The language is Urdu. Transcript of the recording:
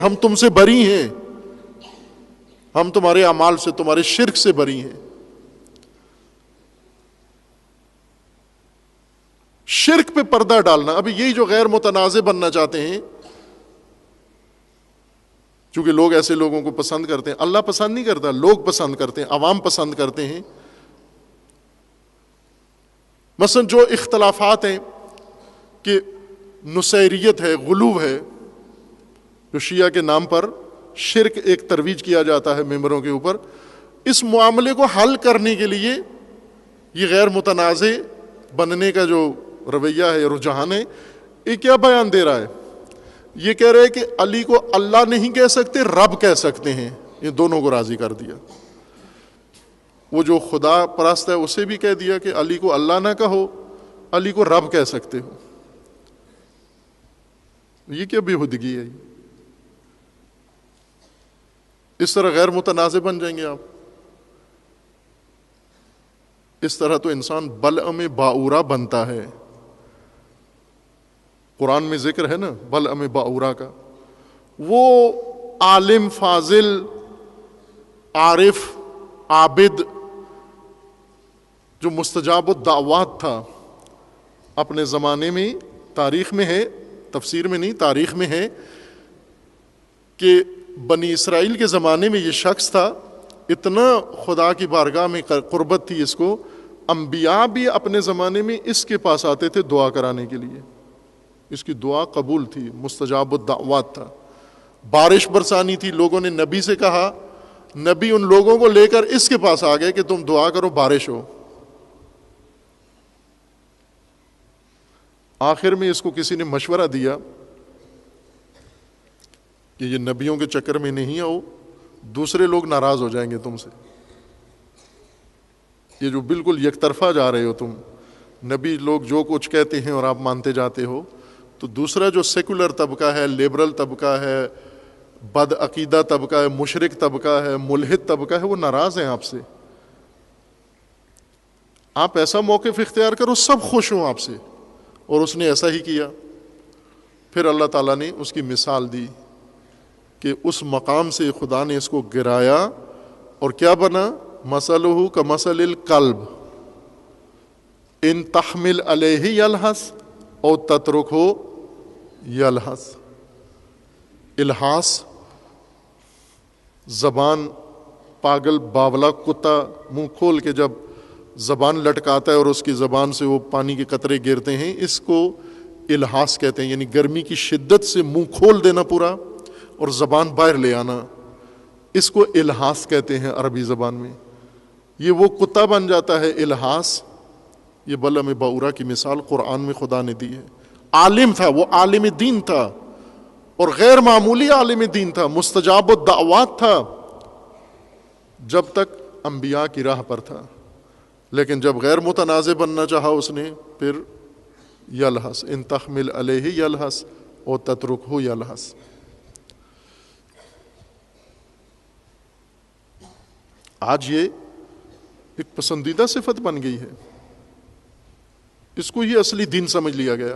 ہم تم سے بری ہیں، ہم تمہارے اعمال سے، تمہارے شرک سے بری ہیں۔ شرک پہ پردہ ڈالنا، ابھی یہی جو غیر متنازع بننا چاہتے ہیں، چونکہ لوگ ایسے لوگوں کو پسند کرتے ہیں، اللہ پسند نہیں کرتا، لوگ پسند کرتے ہیں، عوام پسند کرتے ہیں۔ مثلا جو اختلافات ہیں کہ نصیریت ہے، غلو ہے، جو شیعہ کے نام پر شرک ایک ترویج کیا جاتا ہے ممبروں کے اوپر، اس معاملے کو حل کرنے کے لیے یہ غیر متنازع بننے کا جو رویہ ہے، رجحان ہے، یہ کیا بیان دے رہا ہے؟ یہ کہہ رہے کہ علی کو اللہ نہیں کہہ سکتے، رب کہہ سکتے ہیں۔ یہ دونوں کو راضی کر دیا۔ وہ جو خدا پرست ہے اسے بھی کہہ دیا کہ علی کو اللہ نہ کہو، علی کو رب کہہ سکتے ہو۔ یہ کیا بےہودگی ہے؟ اس طرح غیر متنازع بن جائیں گے آپ؟ اس طرح تو انسان بلعم باورا بنتا ہے۔ قرآن میں ذکر ہے نا بلعم باورا کا، وہ عالم، فاضل، عارف، عابد، جو مستجاب الدعوات تھا اپنے زمانے میں، تاریخ میں ہے، تفسیر میں نہیں، تاریخ میں ہے کہ بنی اسرائیل کے زمانے میں یہ شخص تھا، اتنا خدا کی بارگاہ میں قربت تھی اس کو، انبیاء بھی اپنے زمانے میں اس کے پاس آتے تھے دعا کرانے کے لیے، اس کی دعا قبول تھی، مستجاب الدعوات تھا۔ بارش برسانی تھی، لوگوں نے نبی سے کہا، نبی ان لوگوں کو لے کر اس کے پاس آ گئے کہ تم دعا کرو بارش ہو۔ آخر میں اس کو کسی نے مشورہ دیا کہ یہ نبیوں کے چکر میں نہیں آؤ، دوسرے لوگ ناراض ہو جائیں گے تم سے، یہ جو بالکل یک طرفہ جا رہے ہو تم، نبی لوگ جو کچھ کہتے ہیں اور آپ مانتے جاتے ہو، تو دوسرا جو سیکولر طبقہ ہے، لیبرل طبقہ ہے، بد عقیدہ طبقہ ہے، مشرک طبقہ ہے، ملحد طبقہ ہے، وہ ناراض ہیں آپ سے۔ آپ ایسا موقف اختیار کرو سب خوش ہوں آپ سے، اور اس نے ایسا ہی کیا۔ پھر اللہ تعالیٰ نے اس کی مثال دی کہ اس مقام سے خدا نے اس کو گرایا، اور کیا بنا؟ مثلہ کمثل الکلب ان تحمل علیہ یلہث او تترکہ یلہث۔ الہاس، زبان، پاگل باولا کتا منہ کھول کے جب زبان لٹکاتا ہے اور اس کی زبان سے وہ پانی کے قطرے گرتے ہیں، اس کو الہاس کہتے ہیں، یعنی گرمی کی شدت سے منہ کھول دینا پورا اور زبان باہر لے آنا، اس کو الہاس کہتے ہیں عربی زبان میں۔ یہ وہ کتا بن جاتا ہے الہاس۔ یہ بلعم باورا کی مثال قرآن میں خدا نے دی ہے۔ عالم تھا، وہ عالم دین تھا، اور غیر معمولی عالم دین تھا، مستجاب الدعوات تھا جب تک انبیاء کی راہ پر تھا، لیکن جب غیر متنازع بننا چاہا اس نے، پھر یلہث ان تحمل علیہ یلہث او تترکہ یلہث۔ آج یہ ایک پسندیدہ صفت بن گئی ہے، اس کو یہ اصلی دین سمجھ لیا گیا۔